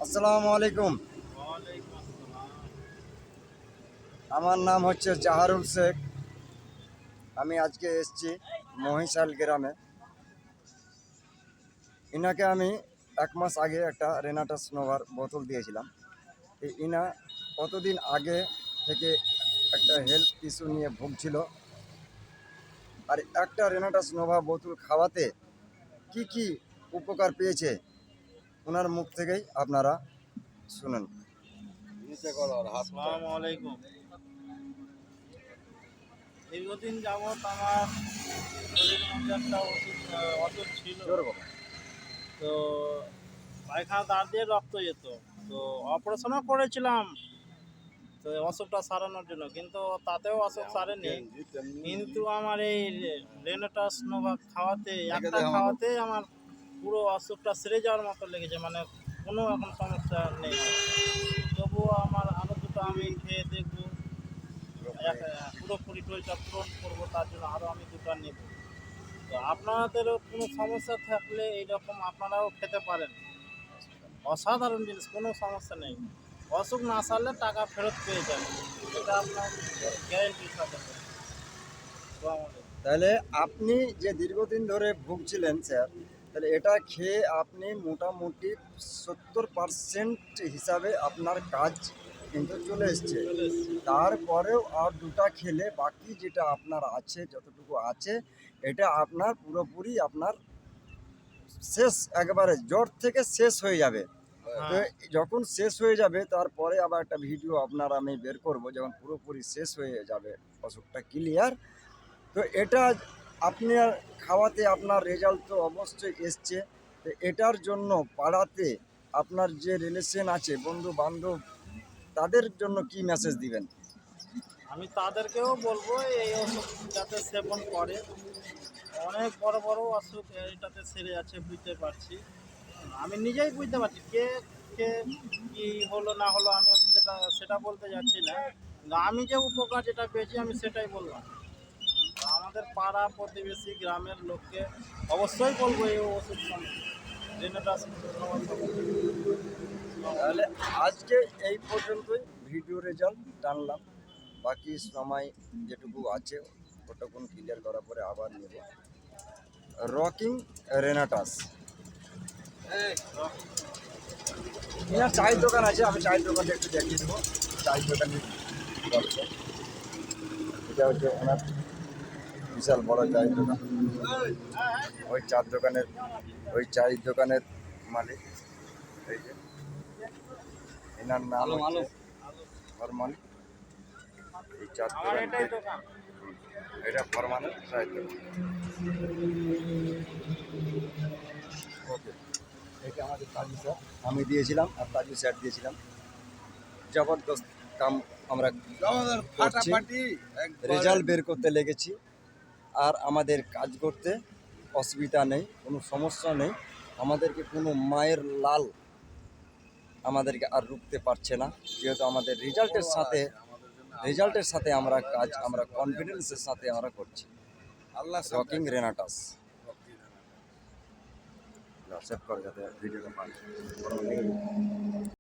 আসসালামু আলাইকুম। আমার নাম হচ্ছে জাহারুল শেখ। আমি আজকে এসেছি মহিশাল গ্রামে। ইনাকে আমি 1 মাস আগে একটা রেনাটাস নোভার বোতল দিয়েছিলাম। ইনা কতদিন আগে থেকে একটা হেলথ ইস্যু নিয়ে ভুগছিল, আর একটা রেনাটাস নোভা বোতল খাওয়াতে কি কি উপকার পেয়েছে ওনার মুখ থেকেই আপনারা শুনুন। আসসালামু আলাইকুম। দীর্ঘদিন যাবৎ আমার শরীরের মধ্যে একটা অসুখ ছিল। তো পায়খানা দাঁড় দিয়ে রক্ত যেত। তো অপারেশনও করেছিলাম তো অসুখটা সারানোর জন্য, কিন্তু তাতেও অসুখ সারেনি। কিন্তু আমার এই রেনাটাস নোভা একটা খাওয়াতে আমার পুরো অসুখটা সেরে যাওয়ার মতো লেগেছে, মানে কোনো এখন সমস্যা নেই। তবুও আমার আরও দুটো আমি খেয়ে দেখবো, পুরোপুরি টইটা পূরণ করবো, তার জন্য আরও আমি দুটো নেব। তো আপনাদেরও কোনো সমস্যা থাকলে এইরকম আপনারাও খেতে পারেন। অসাধারণ জিনিস, কোনো সমস্যা নেই। অসুখ না সারলে টাকা ফেরত পেয়ে যাবেন, এটা আপনার গ্যারেন্টির সাথে। তাহলে আপনি যে দীর্ঘদিন ধরে ভুগছিলেন স্যার, তাহলে এটা খেয়ে আপনি মোটামুটি 70% হিসাবে আপনার কাজ কিন্তু চলে এসছে। তারপরেও আর দুটা খেলে বাকি যেটা আপনার আছে, যতটুকু আছে, এটা আপনার পুরোপুরি আপনার শেষ, একেবারে জ্বর থেকে শেষ হয়ে যাবে। তো যখন শেষ হয়ে যাবে তারপরে আবার একটা ভিডিও আপনার আমি বের করব, যখন পুরোপুরি শেষ হয়ে যাবে অসুখটা ক্লিয়ার। তো এটা আপনার খাওয়াতে আপনার রেজাল্ট তো অবশ্যই এসছে। তো এটার জন্য পাড়াতে আপনার যে রিলেশন আছে, বন্ধু বান্ধব, তাদের জন্য কি মেসেজ দিবেন? আমি তাদেরকেও বলবো এই ওষুধ যাতে সেবন করে। অনেক বড় বড় অসুখ এটাতে সেরে যাচ্ছে, বুঝতে পারছি। আমি নিজেই বুঝতে পারছি কে কে কী হলো না হলো, আমি সেটা বলতে যাচ্ছি না। কিন্তু আমি যে উপকার যেটা পেয়েছি আমি সেটাই বললাম। তো আমাদের পাড়া প্রতিবেশী গ্রামের লোককে অবশ্যই বলবো এই ওষুধ সম্বন্ধে, রেনাটাস খাওয়া সম্বন্ধে। তাহলে আজকে এই পর্যন্তই ভিডিও রেজাল্ট টানলাম। বাকি সময় যেটুকু আছে ওটুকুন ক্লিয়ার করার পরে আবার নেব রকিং রেনাটাস। এনার চায়ের দোকান আছে, আমি চায়ের দোকানটা একটু দেখিয়ে দেবো। চায়ের দোকানে গল্প, এটা হচ্ছে ওনার বিশাল বড় চায়ের দোকান। ওই চায়ের দোকানের মালিক, এই যে এনার নাম হচ্ছে ফরমান। এই চায়ের দোকান, এটা ফরমানের চায়ের দোকান। ওকে, এটা আমাদের তাজু স্যার, আমি দিয়েছিলাম আর তাজু স্যার দিয়েছিলাম। জবরদস্ত কাম আমরা করছি, রেজাল্ট বের করতে লেগেছি। আর আমাদের কাজ করতে অসুবিধা নেই, কোনো সমস্যা নেই। আমাদেরকে কোনো মায়ের লাল আমাদেরকে আর রুখতে পারছে না, যেহেতু আমাদের রেজাল্টের সাথে আমরা কাজ, আমরা কনফিডেন্সের সাথে আমরা করছি। রকিং রেনাটাস সেভ করে যাতে ভিডিওটা পান।